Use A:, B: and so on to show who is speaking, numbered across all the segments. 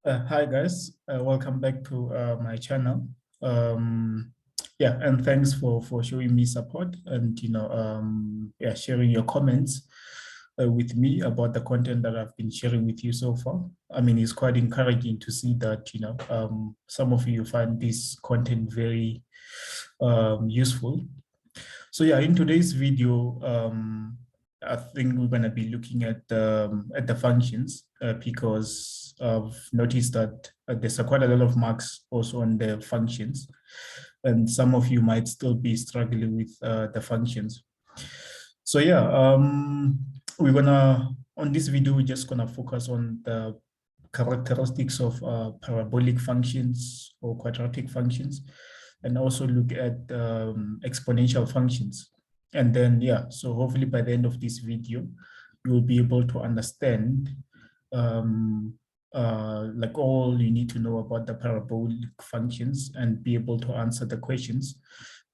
A: Hi guys, welcome back to my channel. Yeah, and thanks for showing me support and yeah, sharing your comments with me about the content that I've been sharing with you so far. I mean, it's quite encouraging to see that some of you find this content very useful. So yeah, in today's video, I think we're going to be looking at the functions because I've noticed that there's quite a lot of marks also on the functions, and some of you might still be struggling with the functions. So yeah, on this video, we're just gonna focus on the characteristics of parabolic functions or quadratic functions, and also look at exponential functions. And then, yeah, so hopefully by the end of this video, you'll be able to understand like all you need to know about the parabolic functions and be able to answer the questions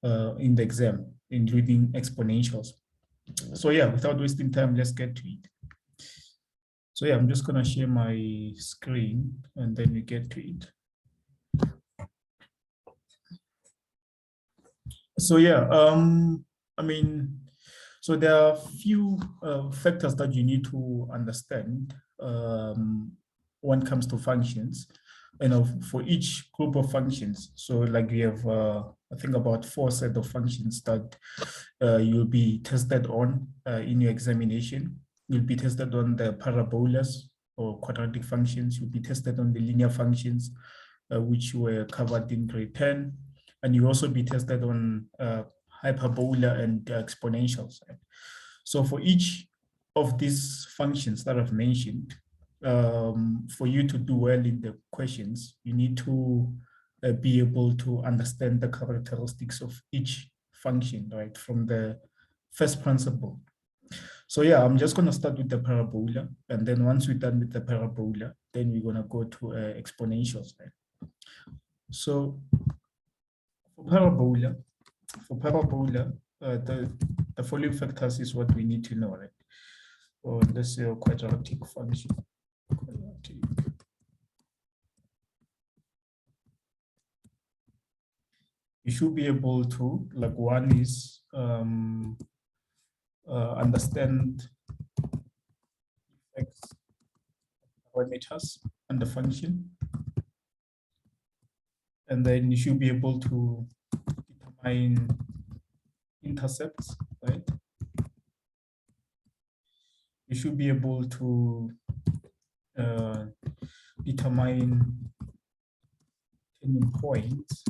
A: in the exam, including exponentials. So yeah, without wasting time, let's get to it. So yeah, I'm just gonna share my screen and then we get to it. So yeah, I mean, so there are a few factors that you need to understand when it comes to functions, for each group of functions. So like we have, I think about 4 sets of functions that you'll be tested on in your examination. You'll be tested on the parabolas or quadratic functions. You'll be tested on the linear functions, which were covered in grade 10. And you also be tested on hyperbola and exponentials. So for each of these functions that I've mentioned, for you to do well in the questions, you need to be able to understand the characteristics of each function, right, from the first principle. So yeah, I'm just going to start with the parabola, and then once we're done with the parabola, then we're going to go to exponentials, right? So for parabola, the following factors is what we need to know, right? Or let's say a quadratic function. Quadratic. You should be able to, like, one is understand x parameters and the function. And then you should be able to determine intercepts, right? You should be able to determine turning points,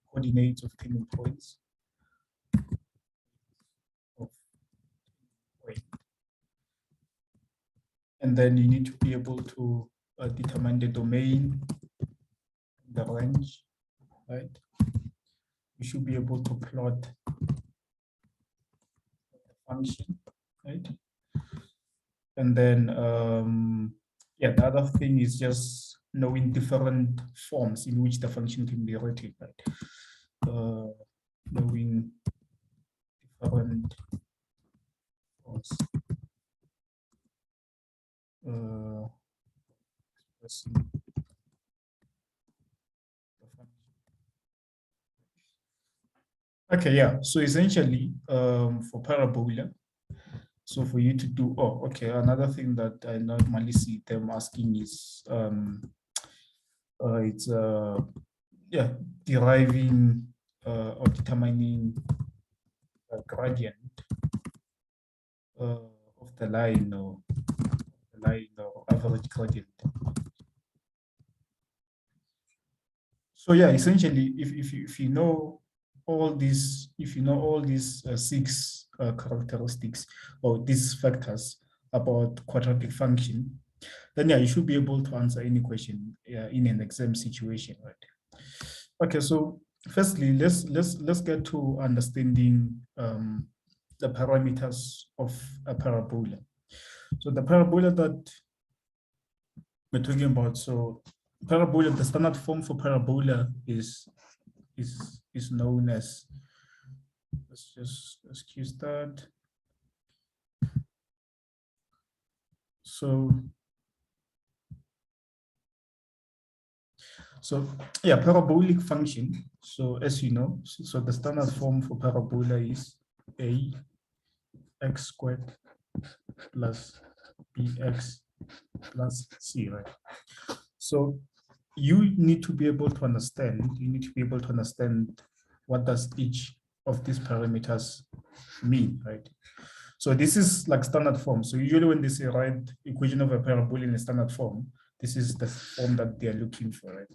A: coordinates of turning points. And then you need to be able to determine the domain, the range, right? You should be able to plot the function, right? And then, yeah, the other thing is just knowing different forms in which the function can be written, right? Knowing different forms. Expressing the function. Okay, yeah. So essentially, for parabola, so for you to do, oh, okay, another thing that I normally see them asking is, it's yeah, deriving or determining a gradient of the line or average gradient. So yeah, essentially, if you know all these, six characteristics or these factors about quadratic function, then yeah, you should be able to answer any question in an exam situation, right? Okay, so firstly, let's get to understanding the parameters of a parabola. So the parabola that we're talking about, so parabola, the standard form for parabola is known as, let's just excuse that. So So yeah, parabolic function. So as you know, so the standard form for parabola is a x squared plus bx plus c, right? So you need to be able to understand, what does each of these parameters mean, right? So this is like standard form. So usually when they say write equation of a parabola in a standard form, this is the form that they're looking for, right?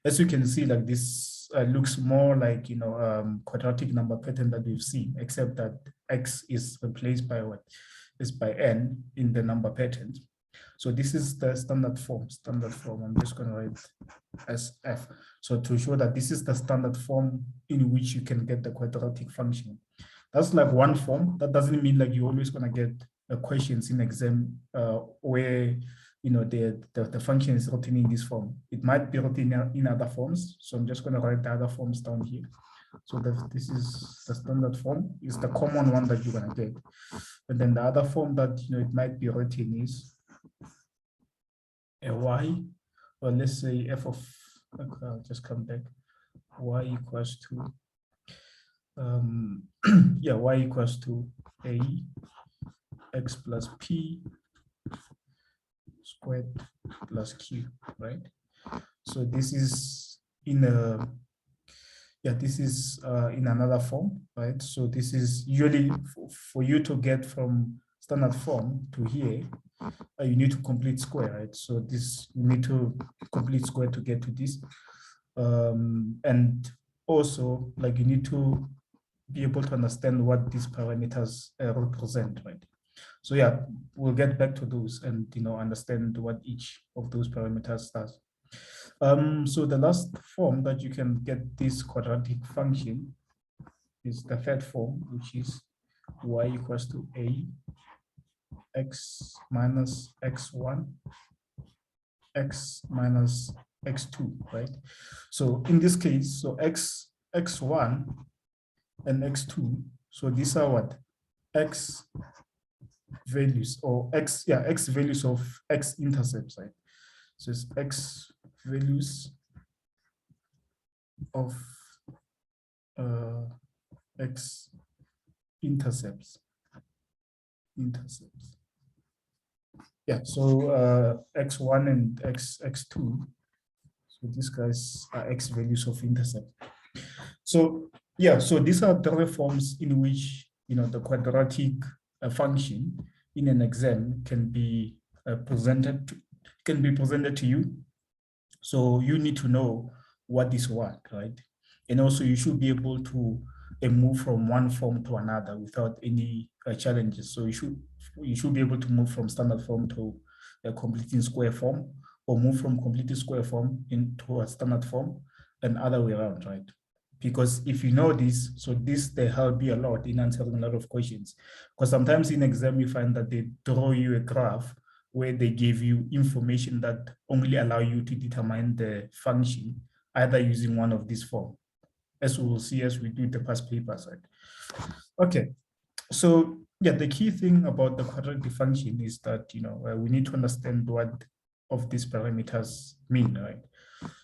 A: As you can see, like this looks more like, quadratic number pattern that we've seen, except that x is replaced by what? Is by n in the number pattern. So this is the standard form. I'm just going to write as f. So to show that this is the standard form in which you can get the quadratic function. That's like one form. That doesn't mean like you're always going to get questions in exam where the function is written in this form. It might be written in other forms. So I'm just going to write the other forms down here. So this is the standard form. It's the common one that you're going to get. And then the other form that it might be written is a y, or let's say f of, I'll just come back, y equals to yeah, y equals to a x plus p squared plus q, right? So this is in a, this is in another form, right? So this is usually for you to get from standard form to here, you need to complete square, right? So this, you need to complete square to get to this. And also, like, you need to be able to understand what these parameters represent, right? So yeah, we'll get back to those and understand what each of those parameters does. So the last form that you can get this quadratic function is the third form, which is y equals to a x minus x1 x minus x2, right? So in this case, so x1 and x2, so these are what? X values, or x values of x intercepts, right? So it's x values of x intercepts. Yeah, so x1 and x2, so these guys are x values of intercept. So yeah, so these are the forms in which the quadratic function in an exam can be presented to you. So you need to know what is what, right? And also you should be able to move from one form to another without any challenges. So you should be able to move from standard form to a completing square form, or move from completing square form into a standard form, and other way around, right? Because if you know this, so they help you a lot in answering a lot of questions. Because sometimes in exam you find that they draw you a graph where they give you information that only allow you to determine the function, either using one of these forms, as we will see as we do the past papers, right? Okay, so yeah, the key thing about the quadratic function is that we need to understand what of these parameters mean, right?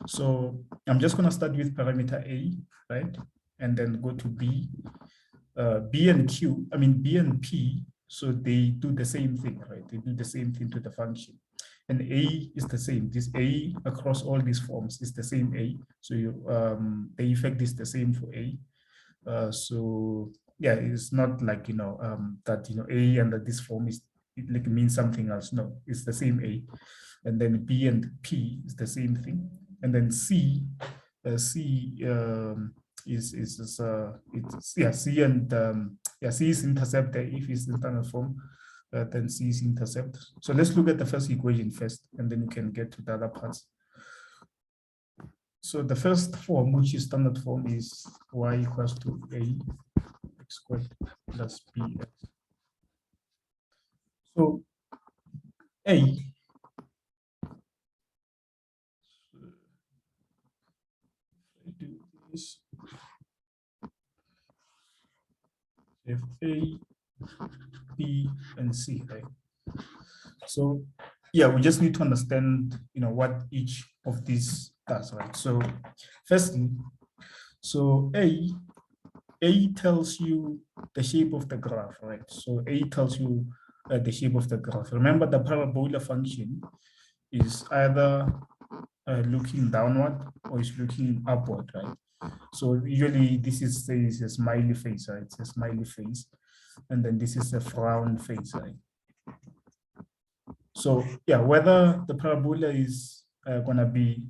A: So I'm just going to start with parameter A, right? And then go to B. B and P, so they do the same thing, right? They do the same thing to the function. And A is the same. This A across all these forms is the same A. So the effect is the same for A. So yeah, it's not like that A and that this form is like means something else. No, it's the same A. And then B and P is the same thing. And then C is C and C is intercept. If it's internal form, then C is intercept. So let's look at the first equation first, and then we can get to the other parts. So the first form, which is standard form, is y equals to a x squared plus bx. So a, do this. If A, B, and C, right? So yeah, we just need to understand, what each of these That's right. So firstly, so A tells you the shape of the graph, right? So A tells you the shape of the graph. Remember, the parabola function is either looking downward or is looking upward, right? So usually this is a smiley face, right? It's a smiley face. And then this is a frown face, right? So yeah, whether the parabola is gonna be,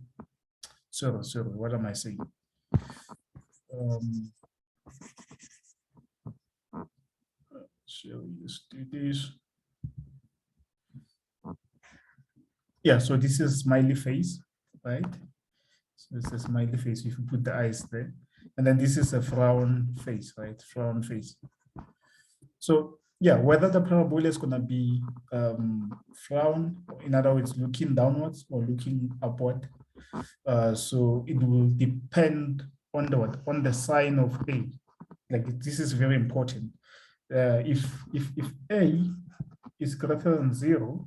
A: sorry, what am I saying? So let's do this. Yeah, so this is smiley face, right? So this is a smiley face if you put the eyes there. And then this is a frown face, right? Frown face. So yeah, whether the parabola is gonna be frown, in other words, looking downwards or looking upward. So it will depend on the sign of A. Like this is very important. If A is greater than 0,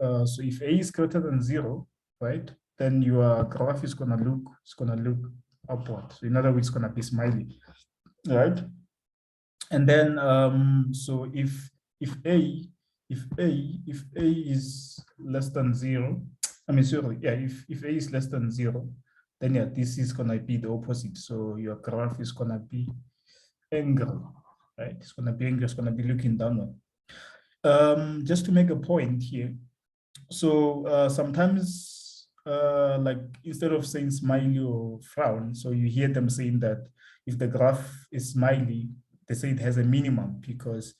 A: so if A is greater than 0, right, then your graph is gonna look upward. So in other words, it's gonna be smiley, right? And then so if A is less than 0, I mean sorry, yeah, if A is less than 0, then yeah, this is gonna be the opposite. So your graph is gonna be angle, right? It's gonna be angle, it's gonna be looking downward. Just to make a point here, so sometimes like instead of saying smiley or frown, so you hear them saying that if the graph is smiley, they say it has a minimum because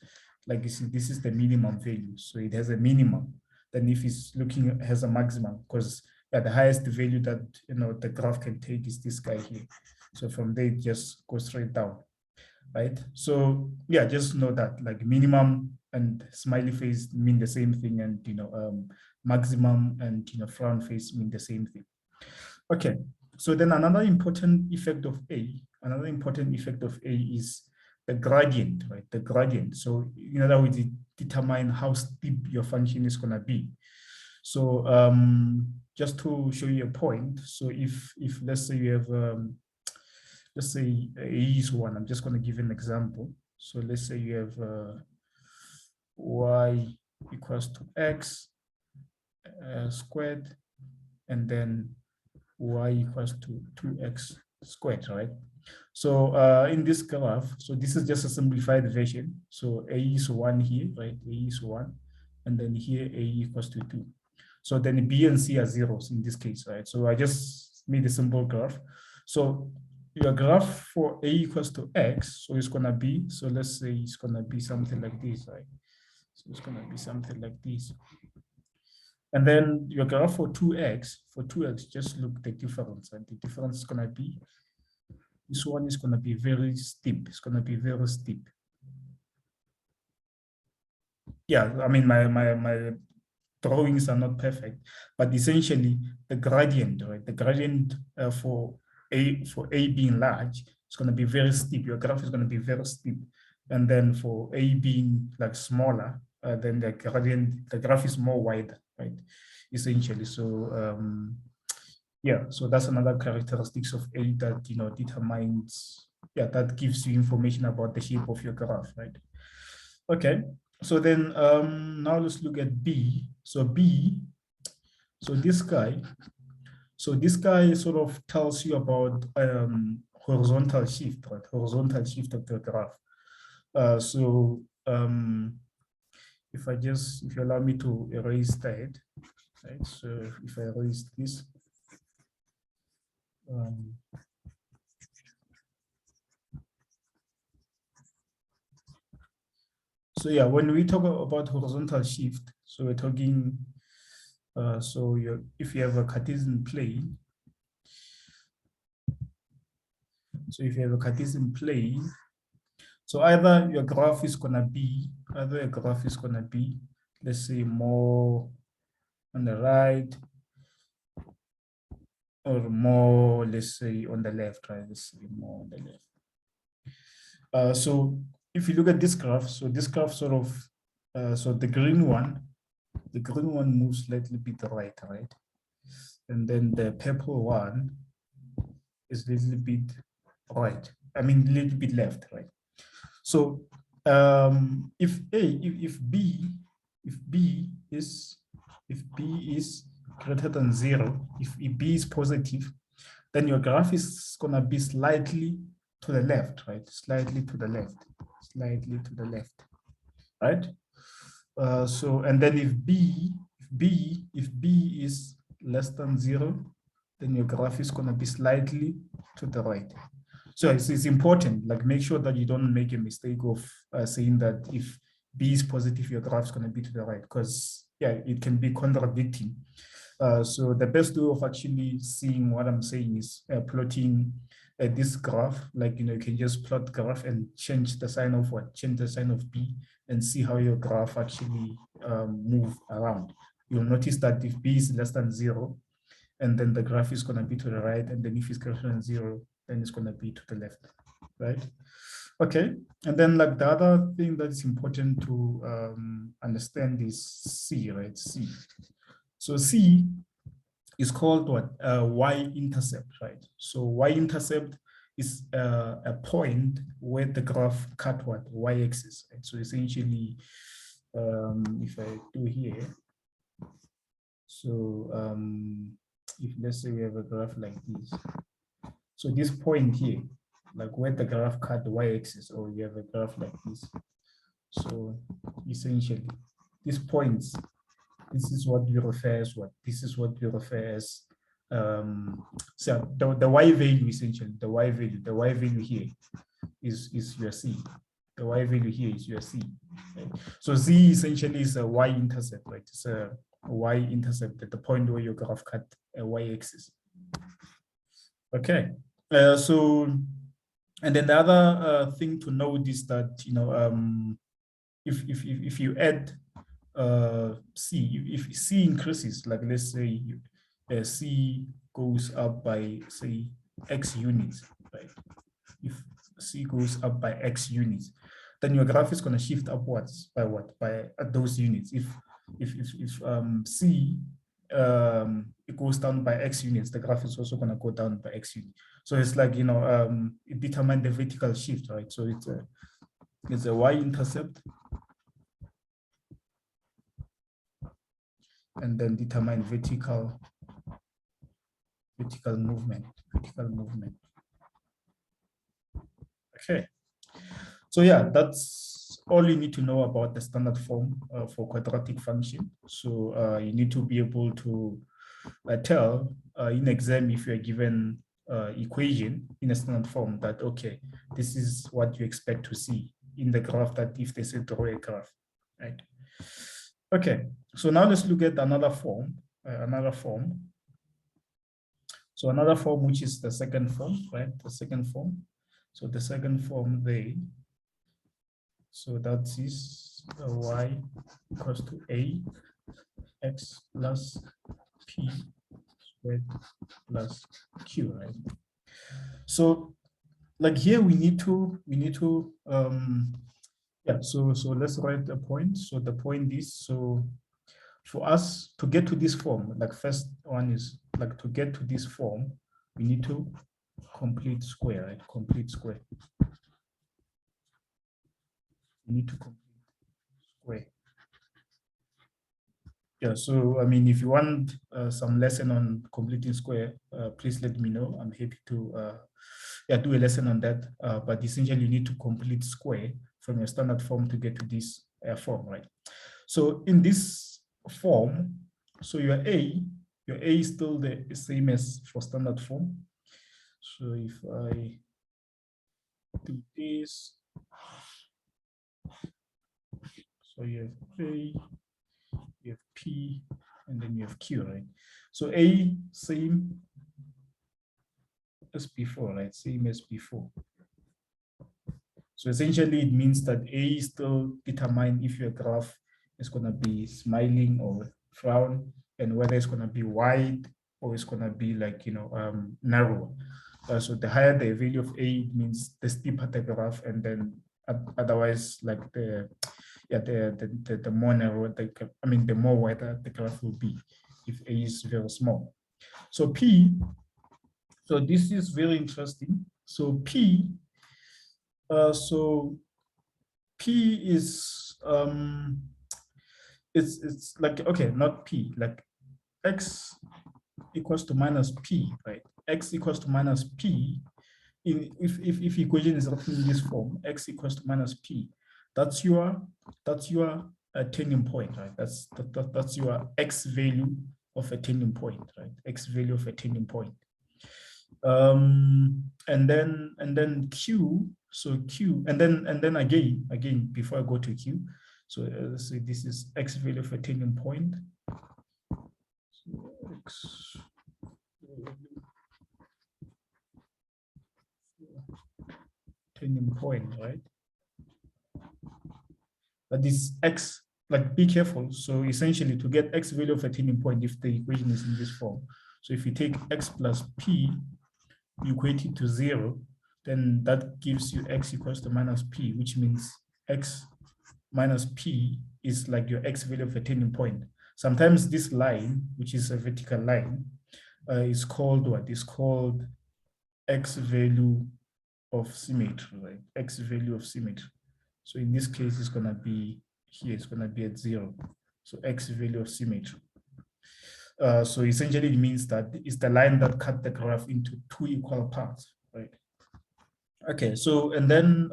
A: like you see, this is the minimum value. So it has a minimum. Then if it's looking has a maximum, because yeah, the highest value that the graph can take is this guy here. So from there, it just goes straight down, right? So yeah, just know that like minimum and smiley face mean the same thing, and maximum and frown face mean the same thing. Okay, so then another important effect of A is the gradient, right? The gradient. So in other words, it determine how steep your function is gonna be. So just to show you a point, so if let's say you have let's say A is 1, I'm just going to give an example. So let's say you have y equals to x squared, and then y equals to 2x squared, right? So in this graph, so this is just a simplified version. So A is 1 here, right? A is 1, and then here A equals to 2. So then B and C are zeros in this case, right? So I just made a simple graph. So your graph for A equals to X, so it's gonna be, so let's say it's gonna be something like this, right? So it's gonna be something like this. And then your graph for 2x, just look the difference, and the difference is gonna be, this one is gonna be very steep. It's gonna be very steep. Yeah, I mean, my drawings are not perfect, but essentially the gradient, right? The gradient for A being large, it's going to be very steep. Your graph is going to be very steep, and then for A being like smaller, then the gradient, the graph is more wide, right? Essentially, so yeah, so that's another characteristics of A that determines, yeah, that gives you information about the shape of your graph, right? Okay, so then now let's look at B. So B, so this guy sort of tells you about horizontal shift, right? Horizontal shift of the graph. So if you allow me to erase that, right? So if I erase this, so yeah, when we talk about horizontal shift, so we're talking, so if you have a Cartesian plane, so either your graph is gonna be, let's say more on the right, or more, let's say on the left, right? Let's say more on the left. So if you look at this graph, so this graph sort of, so the green one moves slightly bit right, right? and then the purple one is a little bit right. I mean, a little bit left, right? So if B is greater than 0, if B is positive, then your graph is gonna be slightly to the left, right? Slightly to the left, slightly to the left, right? So, and then if B is less than 0, then your graph is gonna be slightly to the right. So it's important, like make sure that you don't make a mistake of saying that if B is positive, your graph is going to be to the right, because yeah, it can be contradicting. So the best way of actually seeing what I'm saying is plotting this graph, like, you can just plot graph and change the sign of what? Change the sign of B and see how your graph actually move around. You'll notice that if B is less than 0, and then the graph is going to be to the right, and then if it's greater than 0, then it's going to be to the left, right? Okay, and then like the other thing that is important to understand is C, right? C. So C is called what? Y-intercept, right? So Y-intercept is a point where the graph cut what? Y-axis, right? So essentially, if I do here, so if let's say we have a graph like this, so this point here, like where the graph cut the y-axis, or you have a graph like this. So essentially, these points, this is what we refer as what? This is what we refer as, so the y value, essentially, the y value here is your C. The y value here is your C. Right? So Z essentially is a y-intercept, right? It's a y-intercept at the point where your graph cut a y-axis. Okay, so, and then the other thing to note is that, if you add C, if C increases, like let's say C goes up by, say, X units, right? If C goes up by X units, then your graph is going to shift upwards by what? By those units. If C it goes down by X units, the graph is also going to go down by X units. So it's like, it determines the vertical shift, right? So it's a y-intercept, and then determine vertical movement. Okay. So yeah, that's all you need to know about the standard form for quadratic function. So you need to be able to tell in exam, if you're given equation in a standard form, that okay, this is what you expect to see in the graph, that if they say draw a graph, right? Okay, so now let's look at another form, So another form, which is the second form, right? The second form. So the second form there, so that is y equals to a x plus p squared plus q, right? So like here we need to yeah, so let's write a point. So the point is, so for us to get to this form, like first one is like to get to this form, we need to complete square, right? Complete square. We need to complete square. Yeah, so I mean, if you want some lesson on completing square, please let me know. I'm happy to yeah, do a lesson on that. But essentially, you need to complete square from your standard form to get to this form, right? So in this form, so your A is still the same as for standard form. So if I do this, so you have A, you have P, and then you have Q, right? So A, same as before, right? Same as before. So essentially, it means that A is still determine if your graph is going to be smiling or frown, and whether it's going to be wide or it's going to be like, narrow. So the higher the value of A, it means the steeper the graph, and then otherwise, like the more narrow, the more wider the graph will be if A is very small. So P, so this is very interesting. So P, so P is it's like, okay, not P, like X equals to minus P, right? X equals to minus P. If equation is written in this form, X equals to minus P, that's your turning point, right? That's your X value of a turning point, right? X value of a turning point. And then Q, so Q, and then again before I go to Q, so let's say this is X value of a turning point. So X turning point, right? But this X, like, be careful. So essentially, to get X value of a turning point, if the equation is in this form, so if you take X plus P, you equate it to 0, then that gives you X equals to minus P, which means X minus P is like your X value of a turning point. Sometimes this line, which is a vertical line, is called what? Is called X value of symmetry, right? X value of symmetry. So in this case, it's going to be here, it's going to be at 0. So X value of symmetry. So essentially it means that it's the line that cut the graph into 2 equal parts, right? Okay, so and then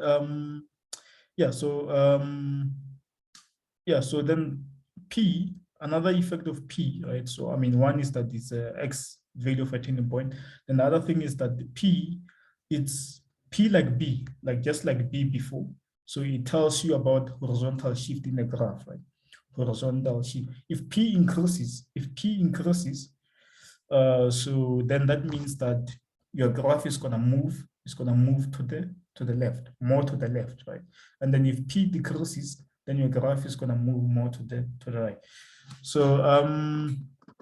A: so then P, another effect of P, right? So I mean, one is that it's a X value of a turning point. And the other thing is that the P, it's P like B, like just like B before. So it tells you about horizontal shift in the graph, right? Horizontal shift. If P increases, so then that means that your graph is gonna move. It's gonna move to the left, more to the left, right? And then if P decreases, then your graph is gonna move more to the right. So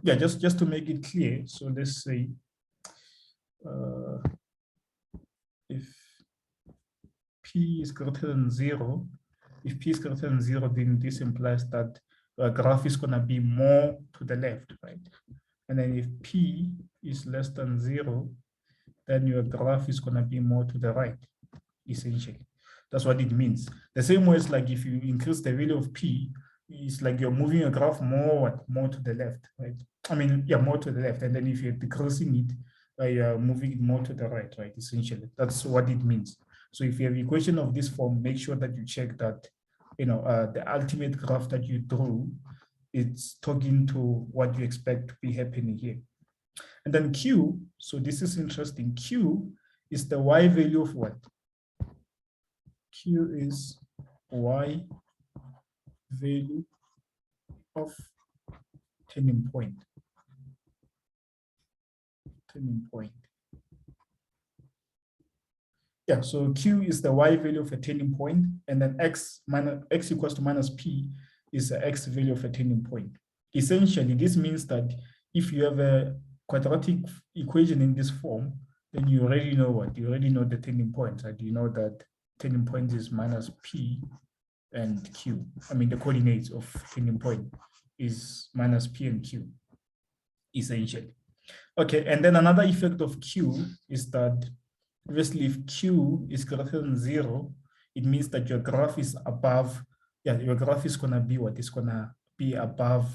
A: yeah, just to make it clear. So let's say if P is greater than 0, if P is greater than 0, then this implies that the graph is gonna be more to the left, right? And then if P is less than 0, then your graph is going to be more to the right, essentially. That's what it means. The same way as like if you increase the value of P, it's like you're moving your graph more to the left, right? I mean, yeah, more to the left. And then if you're decreasing it, you're moving it more to the right, essentially. That's what it means. So if you have an equation of this form, make sure that you check that, the ultimate graph that you drew, it's talking to what you expect to be happening here. And then Q, so this is interesting. Q is the Y value of what? Q is Y value of turning point. Turning point. Yeah, so Q is the Y value of a turning point, and then X equals to minus P is the X value of a turning point. Essentially, this means that if you have a quadratic equation in this form, then you already know what? You already know the turning point, right? You know that turning point is minus P and Q. I mean, the coordinates of turning point is minus P and Q, essentially. Okay, and then another effect of Q is that obviously if Q is greater than 0, it means that your graph is above, your graph is gonna be what? It's gonna be above,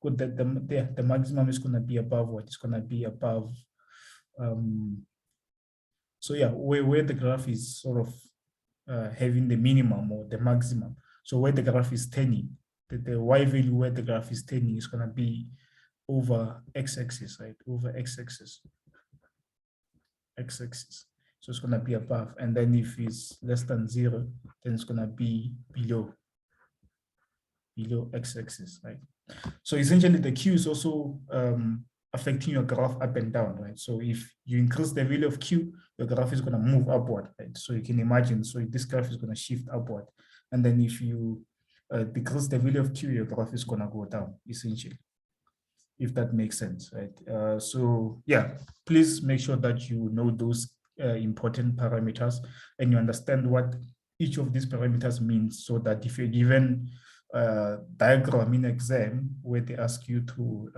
A: the maximum is gonna be above what? It's gonna be above, so yeah, where the graph is sort of having the minimum or the maximum. So where the graph is turning, the Y value where the graph is turning is gonna be over x-axis, right? Over x-axis. X-axis. So it's gonna be above. And then if it's less than 0, then it's gonna be below x-axis, right? So essentially the Q is also affecting your graph up and down, right? So if you increase the value of Q, your graph is gonna move upward, right? So you can imagine, so this graph is gonna shift upward. And then if you decrease the value of Q, your graph is gonna go down, essentially, if that makes sense, right? So yeah, please make sure that you know those important parameters and you understand what each of these parameters means, so that if you're given diagram in exam where they ask you to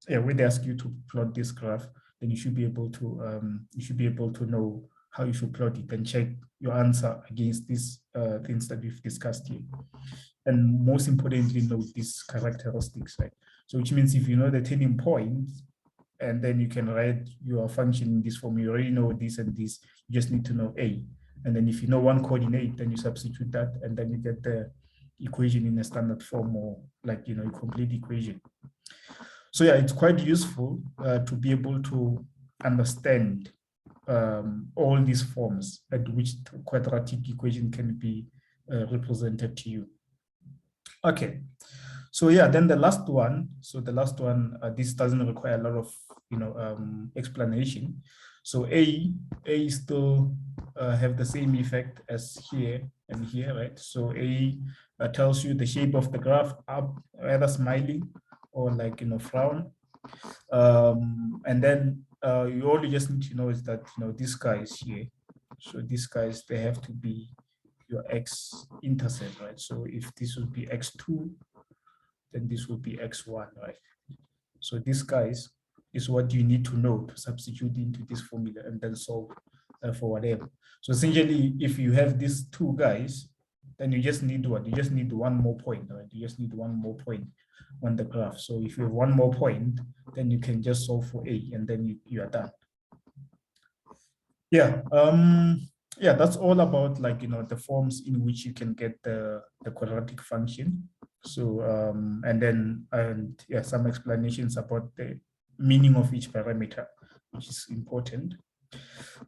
A: yeah, when they ask you to plot this graph, then you should be able to know how you should plot it and check your answer against these things that we've discussed here. And most importantly, note these characteristics, right? So which means if you know the turning point, and then you can write your function in this form, you already know this and this, you just need to know A. And then if you know one coordinate, then you substitute that, and then you get the equation in a standard form, or like, a complete equation. So yeah, it's quite useful to be able to understand all these forms at which the quadratic equation can be represented to you. Okay, so yeah, then the last one. So the last one, this doesn't require a lot of explanation. So A still have the same effect as here and here, right? So A tells you the shape of the graph, up, either smiling or like frown. And then you only just need to know is that these guys here. So these guys, they have to be your x-intercept, right? So if this would be x2, then this would be x1, right? So these guys is what you need to know to substitute into this formula and then solve for whatever. So essentially, if you have these two guys, then you just need what? You just need one more point, right? You just need one more point on the graph. So if you have one more point, then you can just solve for A, and then you are done. Yeah. Yeah, that's all about like the forms in which you can get the quadratic function. So and yeah, some explanations about the meaning of each parameter, which is important.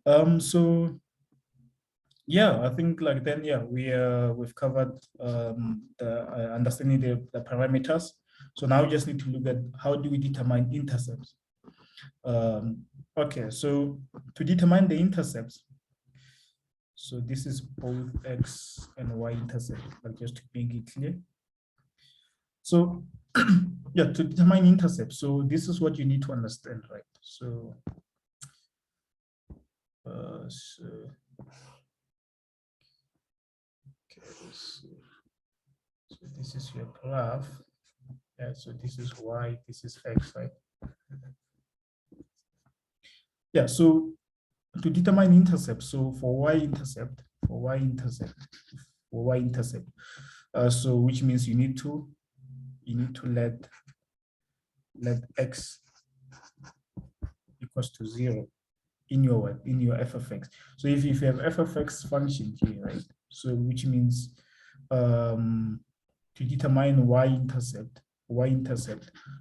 A: So yeah, I think like then yeah, we've covered the understanding the parameters. So now we just need to look at how do we determine intercepts. Okay, so to determine the intercepts, so this is both x and y intercept, like just to make it clear. So yeah, to determine intercept, so this is what you need to understand, right? So okay, so this is your graph. Yeah, so this is y, this is x, right? Yeah, so to determine intercept, so for y-intercept, so which means you need to let x equals to 0 in your f of x. So if you have f of x function here, right? So which means to determine y-intercept,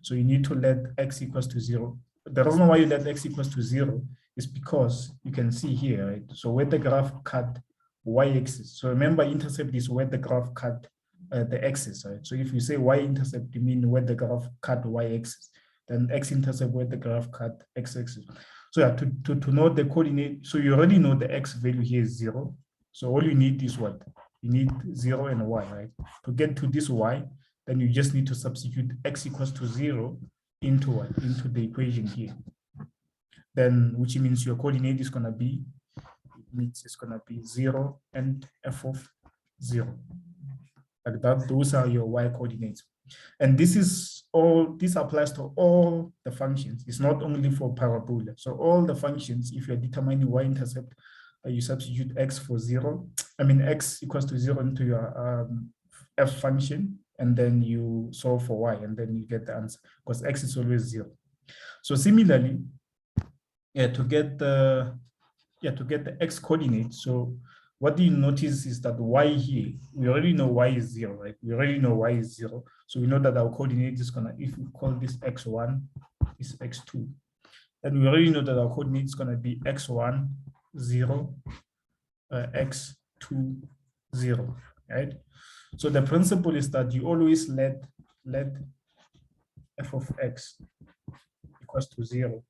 A: so you need to let x equals to 0. The reason why you let x equals to 0 is because you can see here, right? So where the graph cut y-axis. So remember, intercept is where the graph cut the axis, right? So if you say y-intercept, you mean where the graph cut y-axis, then x-intercept where the graph cut x-axis. So yeah, to know the coordinate, so you already know the x value here is 0. So all you need is what? You need 0 and y, right? To get to this y, then you just need to substitute x equals to 0 into what? Into the equation here. Then, which means your coordinate is gonna be, it's gonna be 0 and f of 0. Like that, those are your y coordinates. And this applies to all the functions. It's not only for parabola. So all the functions, if you're determining y-intercept, you substitute x for 0. I mean, x equals to 0 into your f function, and then you solve for y, and then you get the answer, because x is always 0. So similarly, to get the x coordinate, so what do you notice is that y here, we already know y is 0, right? We already know y is 0. So we know that our coordinate is gonna, if we call this x1, is x2. And we already know that our coordinate is gonna be x1, 0, x2, 0, right? So the principle is that you always let f of x equals to 0,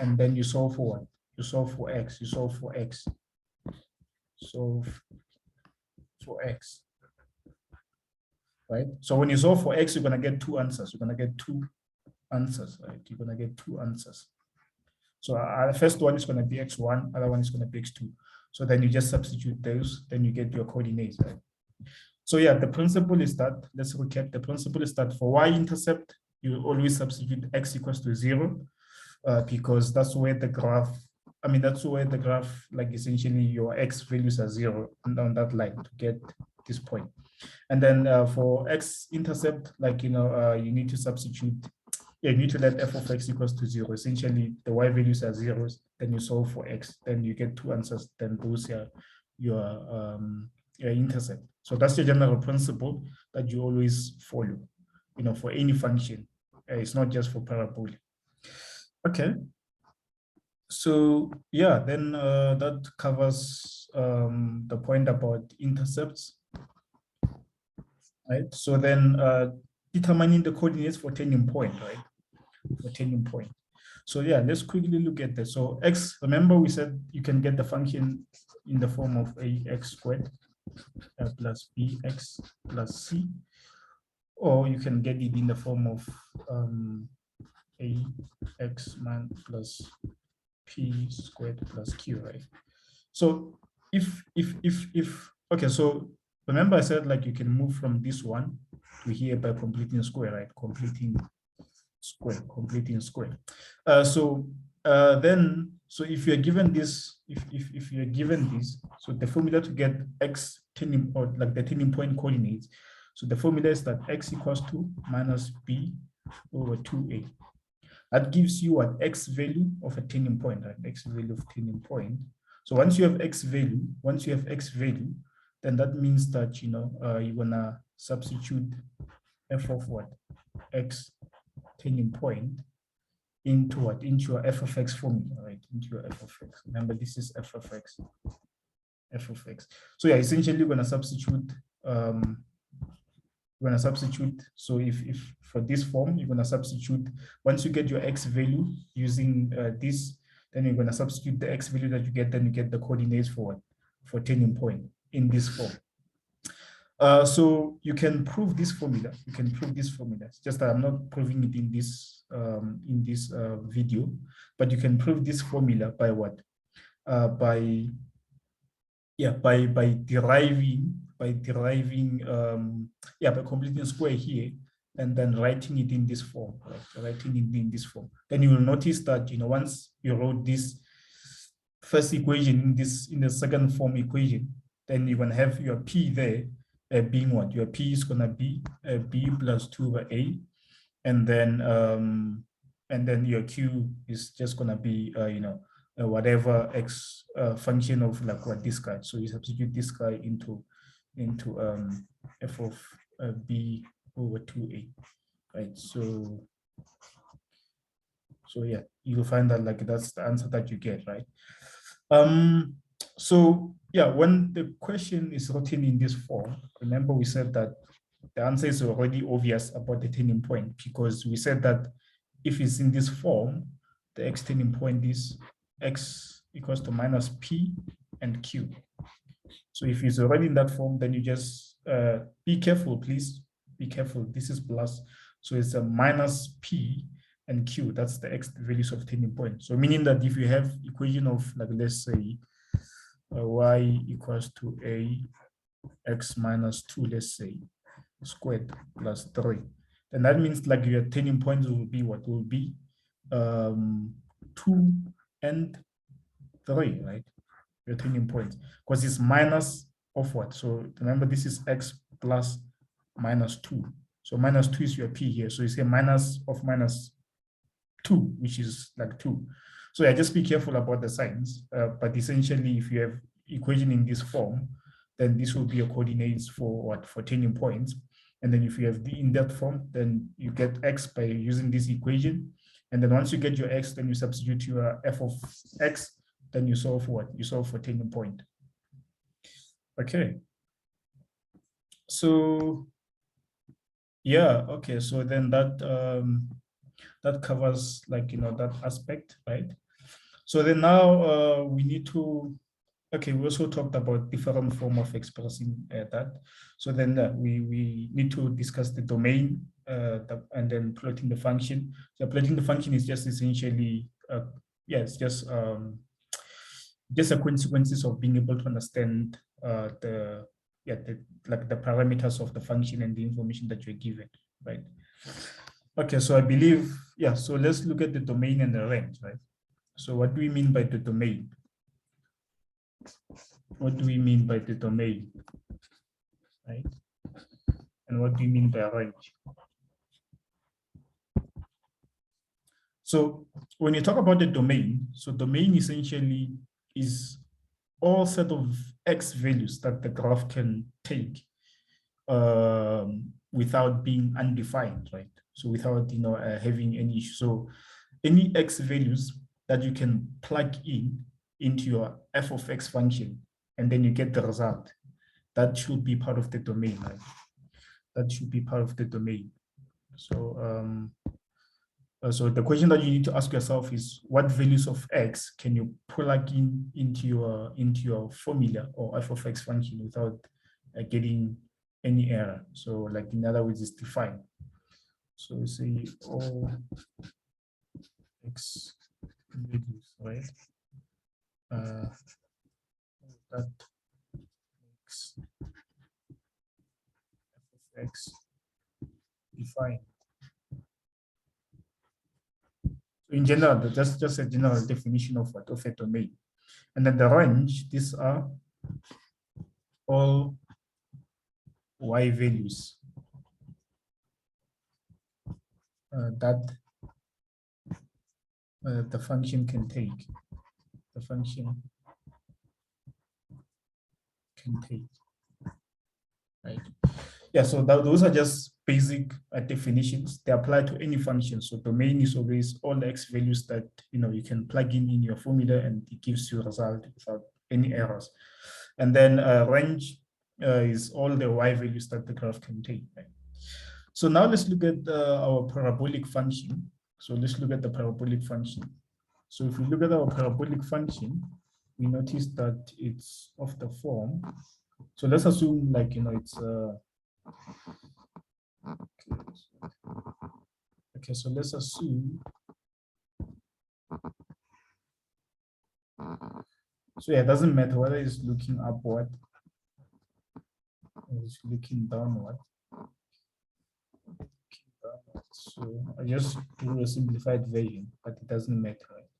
A: and then you solve for what? You solve for x, solve for x, right? So when you solve for x, you're gonna get two answers. You're gonna get two answers, right? You're gonna get two answers. So the first one is gonna be x1, other one is gonna be x2. So then you just substitute those, then you get your coordinates, right? So yeah, the principle is that, let's recap. The principle is that for y-intercept, you always substitute x equals to 0, because that's where the graph, that's where the graph, like essentially your x values are 0 on that line to get this point. And then for x-intercept, like, you need to substitute, you need to let f of x equals to 0. Essentially, the y values are zeros, then you solve for x, then you get two answers, then those are your intercept. So that's the general principle that you always follow, for any function. It's not just for parabola. Okay. So yeah, then that covers the point about intercepts. Right. So then determining the coordinates for turning point, right? For turning point. So yeah, let's quickly look at this. So x, remember we said you can get the function in the form of ax squared plus bx plus c, or you can get it in the form of ax man plus p squared plus q, right? So if okay, so remember I said like you can move from this one to here by completing square, right? Completing square. So if you're given this, if you're given this, so the formula to get x turning, or like the turning point coordinates, so the formula is that x equals to minus b over 2a. That gives you an x value of a turning point, right? X value of turning point. So once you have x value, then that means that you're gonna substitute f of what? X turning point into what? Into your f of x formula, right? Into your f of x. Remember, this is f of x. So yeah, essentially you're gonna substitute. So if for this form, you're gonna substitute. Once you get your x value using this, then you're gonna substitute the x value that you get. Then you get the coordinates for what? For turning point in this form. So you can prove this formula. It's just that I'm not proving it in this video, but you can prove this formula by what? By deriving, by completing square here and then writing it in this form, right? Then you will notice that once you wrote this first equation in the second form equation, then you're gonna have your p there being what? Your p is gonna be b plus 2 over a, and then your q is just gonna be whatever x function of like what this guy. So you substitute this guy into f of b over 2a, right? So yeah, you'll find that like that's the answer that you get, right? So yeah, when the question is written in this form, remember we said that the answer is already obvious about the turning point, because we said that if it's in this form, the x turning point is x equals to minus p and q. So if it's already in that form, then you just be careful, please. Be careful. This is plus. So it's a minus p and q. That's the x values of turning point. So meaning that if you have equation of, like, let's say y equals to a x minus 2, let's say, squared plus 3, then that means like your turning points will be what? Will be 2 and 3, right? Your turning points, because it's minus of what? So remember, this is x plus minus 2. So minus 2 is your p here. So you say minus of minus 2, which is like 2. So yeah, just be careful about the signs. But essentially, if you have equation in this form, then this will be your coordinates for what? For turning points. And then if you have the in that form, then you get x by using this equation. And then once you get your x, then you substitute your f of x, then you solve for what? You solve for turning point. Okay. So yeah, okay. So then that that covers, like, that aspect, right? So then now we need to, okay, we also talked about different form of expressing that. So then we need to discuss the domain and then plotting the function. So plotting the function is just essentially, it's just the consequences of being able to understand the parameters of the function and the information that you're given, right? Okay, so I believe, yeah, so let's look at the domain and the range, right? So what do we mean by the domain? What do we mean by the domain, right? And what do you mean by range? So when you talk about the domain, so domain essentially is all set of X values that the graph can take without being undefined, right? So without having any issue. So any X values that you can plug in into your f of X function, and then you get the result. That should be part of the domain, right? That should be part of the domain. So so the question that you need to ask yourself is, what values of X can you plug in into your formula or f of X function without getting any error? So like in other words, it's defined. So we say all X values, right? That makes f of X defined. So in general, just a general definition of what of a domain. And then the range, these are all Y values that the function can take. The function can take, right? Yeah, so those are just basic definitions. They apply to any function. So domain is always all X values that you can plug in your formula, and it gives you a result without any errors. And then range is all the Y values that the graph can take, right? So now let's look at our parabolic function. So let's look at the parabolic function. So if we look at our parabolic function, we notice that it's of the form. So let's assume it's okay, so let's assume. So yeah, it doesn't matter whether it's looking upward or it's looking downward. So I just do a simplified version, but it doesn't matter, right?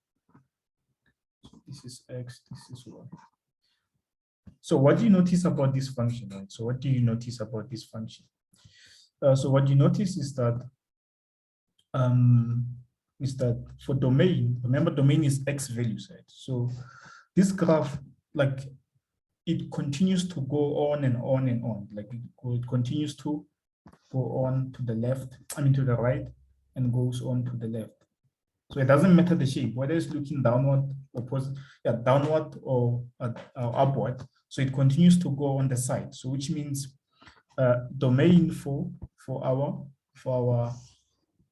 A: So this is X, this is Y. So what do you notice about this function, right? So what do you notice about this function? So what you notice is that for domain, remember domain is X values, right? So this graph, like it continues to go on and on and on, like it continues to go on to the left, to the right, and goes on to the left. So it doesn't matter the shape, whether it's looking downward or downward or upward. So it continues to go on the side. So which means domain for our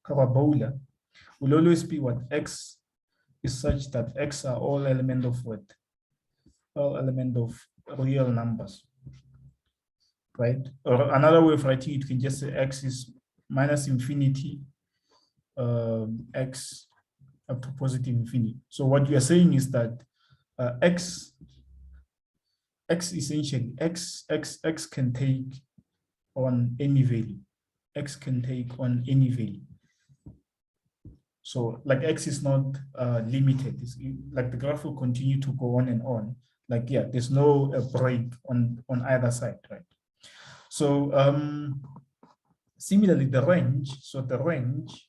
A: parabola will always be what X is such that X are all element of what? All element of real numbers, right? Or another way of writing it, you can just say X is minus infinity, X up to positive infinity. So what you are saying is that X essentially, X can take on any value. X can take on any value. So like X is not limited. It's like the graph will continue to go on and on. Like, yeah, there's no break on either side, right? So similarly, the range, so the range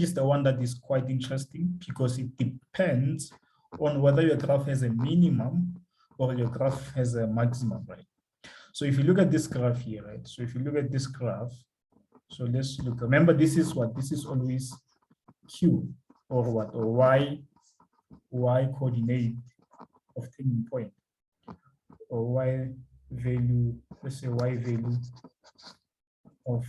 A: is the one that is quite interesting because it depends on whether your graph has a minimum or your graph has a maximum, right? So if you look at this graph here, right? So if you look at this graph, so let's look, remember this is what? This is always Q or what? Or Y coordinate of turning point or Y value, let's say Y value of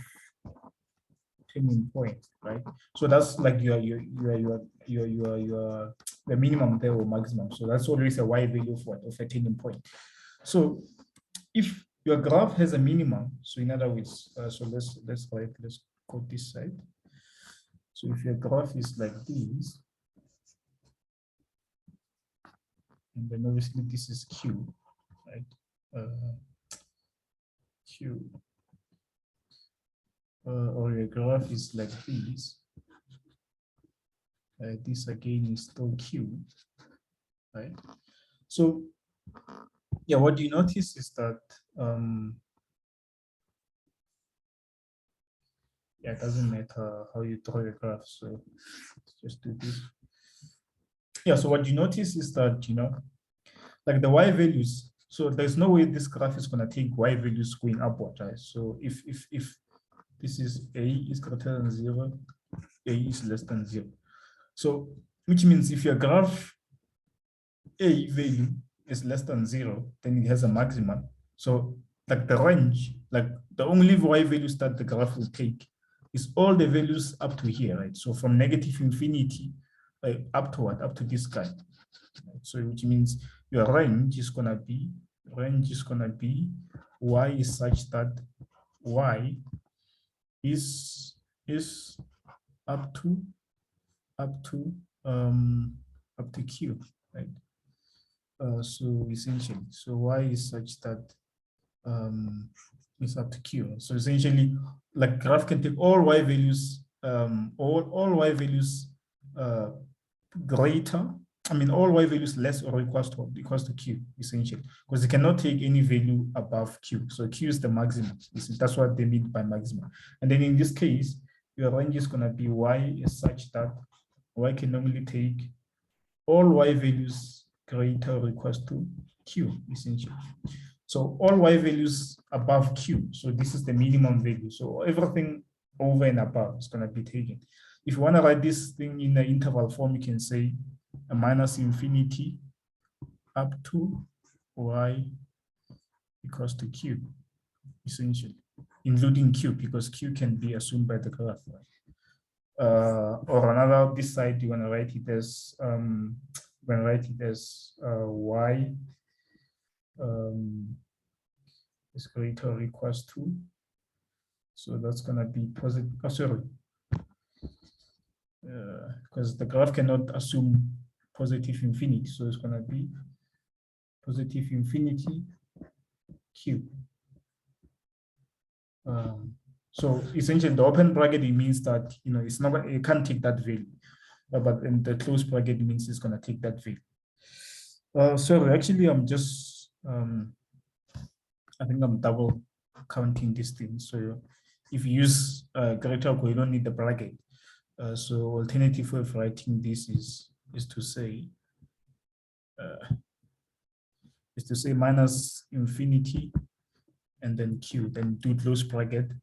A: turning point, right? So that's like your the minimum there or maximum. So that's always a Y value of what? Of a turning point. So if your graph has a minimum, so in other words, so let's go this side. So if your graph is like this, and then obviously this is Q, right? Q. or your graph is like this, this again is still Q, right? So yeah, what you notice is that yeah, it doesn't matter how you draw your graph. So let's just do this. Yeah, so what you notice is that, like the Y values, so there's no way this graph is going to take Y values going upward, right? So if this is A is greater than 0, A is less than 0. So which means if your graph A value is less than 0, then it has a maximum. So like the range, like the only Y values that the graph will take is all the values up to here, right? So from negative infinity up to what? Up to this guy. Right? So which means your range is gonna be Y is such that Y is up to Q, right? So essentially, so Y is such that it's up to Q. So essentially, like graph can take all Y values, all Y values greater. I mean, all Y values less or equals to Q, essentially, because it cannot take any value above Q. So Q is the maximum. That's what they mean by maximum. And then in this case, your range is going to be Y is such that Y can normally take all Y values greater or equals to Q, essentially. So all Y values above Q. So this is the minimum value. So everything over and above is going to be taken. If you want to write this thing in the interval form, you can say a minus infinity up to Y equals to Q, essentially, including Q, because Q can be assumed by the graph. Or another, this side, you want to write it as Y is greater or equals to. So that's going to be positive. Oh, sorry. Because the graph cannot assume positive infinity. So it's going to be positive infinity Q. So essentially, the open bracket, it means that, it's not, you can't take that value. But in the closed bracket, it means it's going to take that value. Sorry, actually, I'm just, I think I'm double counting this thing. So if you use greater, you don't need the bracket. So alternative way of writing this is to say minus infinity and then Q, then do close bracket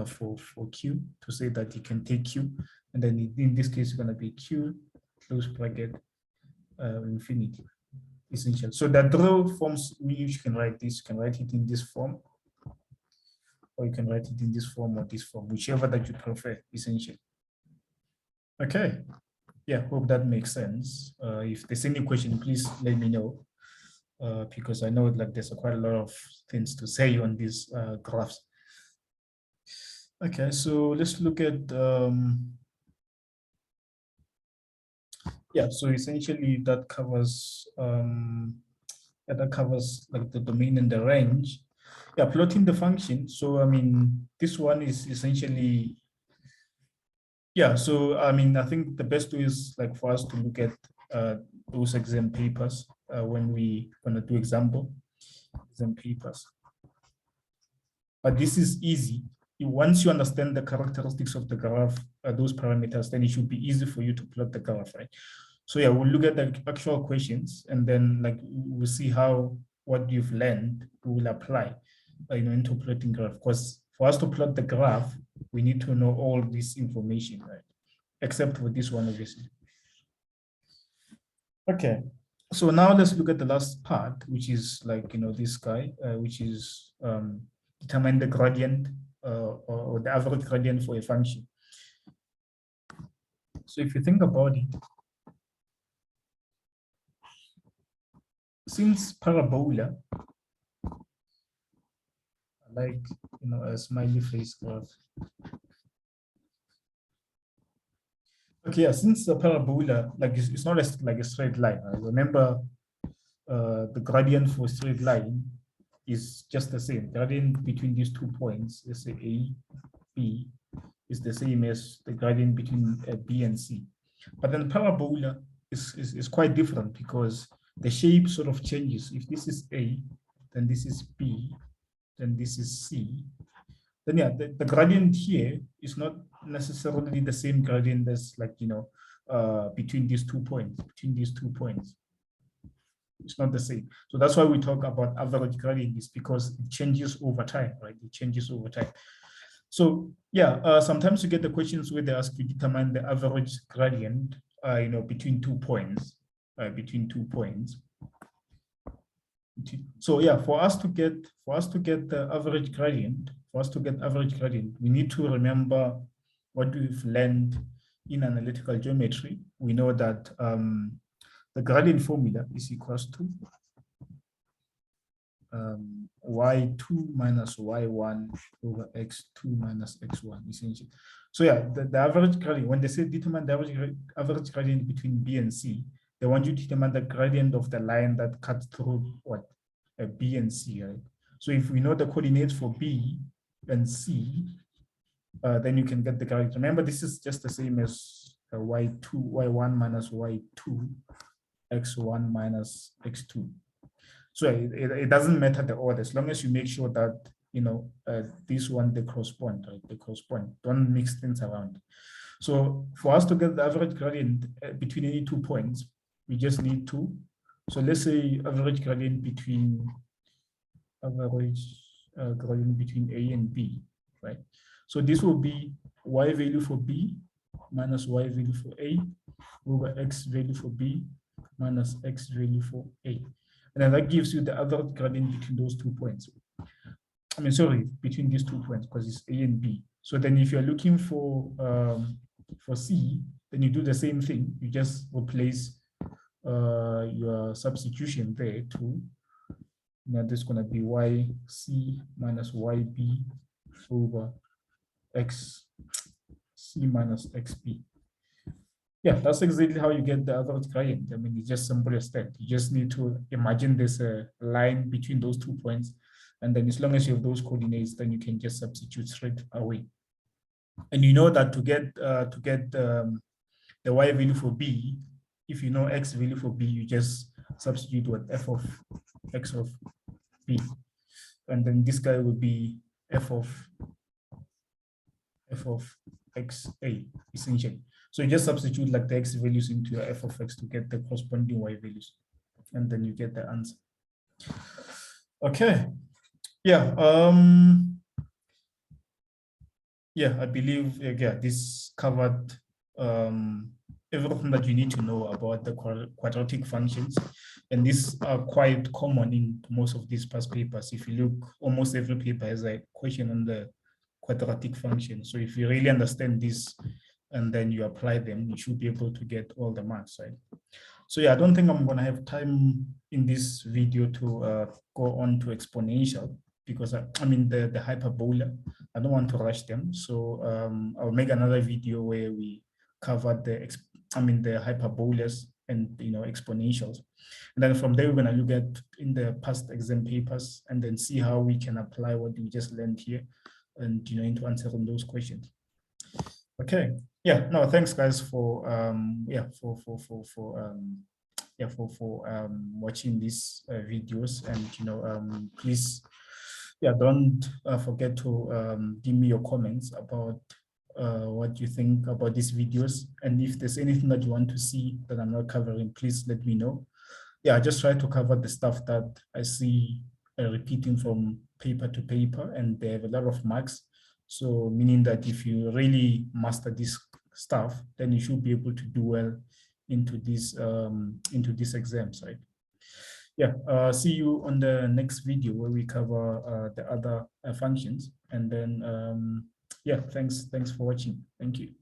A: for Q to say that you can take Q, and then in this case it's going to be Q close bracket infinity, essential. So there are three forms you can write this. You can write it in this form, or you can write it in this form or this form, whichever that you prefer, essentially. Okay. Yeah, hope that makes sense. If there's any question, please let me know, because I know like there's quite a lot of things to say on these graphs. Okay, so let's look at yeah. So essentially that covers like the domain and the range. Yeah, plotting the function. So I mean, this one is essentially. Yeah, so I mean, I think the best way is like for us to look at those exam papers when we gonna do exam papers. But this is easy. Once you understand the characteristics of the graph, those parameters, then it should be easy for you to plot the graph, right? So yeah, we'll look at the actual questions, and then like we'll see how what you've learned will apply, into plotting graph. Because for us to plot the graph, we need to know all this information, right? Except for this one, obviously. Okay, so now let's look at the last part, which is like, this guy, which is determine the gradient or the average gradient for a function. So if you think about it, since parabola, like, a smiley face graph. Okay, yeah, since the parabola, like it's not like a straight line. I remember the gradient for straight line is just the same. Gradient between these 2 points, let's say A, B, is the same as the gradient between B and C. But then parabola is quite different because the shape sort of changes. If this is A, then this is B, then this is C. Then yeah, the gradient here is not necessarily the same gradient as, like, between these 2 points, It's not the same. So that's why we talk about average gradient, is because it changes over time, right? It changes over time. So yeah, sometimes you get the questions where they ask you to determine the average gradient, between 2 points, So yeah, for us to get the average gradient, we need to remember what we've learned in analytical geometry. We know that the gradient formula is equals to y2 minus y1 over x2 minus x1, essentially. So yeah, the average gradient, when they say determine the average gradient between B and C, they want you to determine the gradient of the line that cuts through what? B and C, right? So if we know the coordinates for B and C, then you can get the gradient. Remember, this is just the same as y1 minus y2, x1 minus x2. So it doesn't matter the order, as long as you make sure that, this one, they correspond, right? They correspond. Don't mix things around. So for us to get the average gradient between any 2 points, we just need to, so let's say average gradient between A and B, right? So this will be y value for B minus y value for A over x value for B minus x value for A. And then that gives you the average gradient between those 2 points. Between these 2 points, because it's A and B. So then if you're looking for C, then you do the same thing. You just replace your substitution there to, now this is going to be yc minus yb over xc minus xb. Yeah, that's exactly how you get the average gradient. It's just simple as that. You just need to imagine there's a line between those 2 points, and then as long as you have those coordinates, then you can just substitute straight away. And you know that to get the y value for B, if you know x value for B, you just substitute what f of x of B, and then this guy will be f of xa, essentially. So you just substitute like the x values into your f of x to get the corresponding y values, and then you get the answer. Okay. Yeah. Yeah, I believe this covered everything that you need to know about the quadratic functions, and these are quite common in most of these past papers. If you look, almost every paper has a question on the quadratic function. So if you really understand this and then you apply them, you should be able to get all the marks, right? So yeah, I don't think I'm going to have time in this video to go on to exponential, because the hyperbola, I don't want to rush them. So I'll make another video where we cover the hyperbolas and exponentials, and then from there we're going to look at in the past exam papers and then see how we can apply what we just learned here and into answering those questions. Okay. Yeah. No. Thanks, guys, for watching these videos, and please, don't forget to give me your comments about what you think about these videos, and if there's anything that you want to see that I'm not covering, please let me know. Yeah, I just try to cover the stuff that I see repeating from paper to paper, and they have a lot of marks. So meaning that if you really master this stuff, then you should be able to do well into these exams, right? Yeah, see you on the next video where we cover the other functions, and then yeah, thanks for watching. Thank you.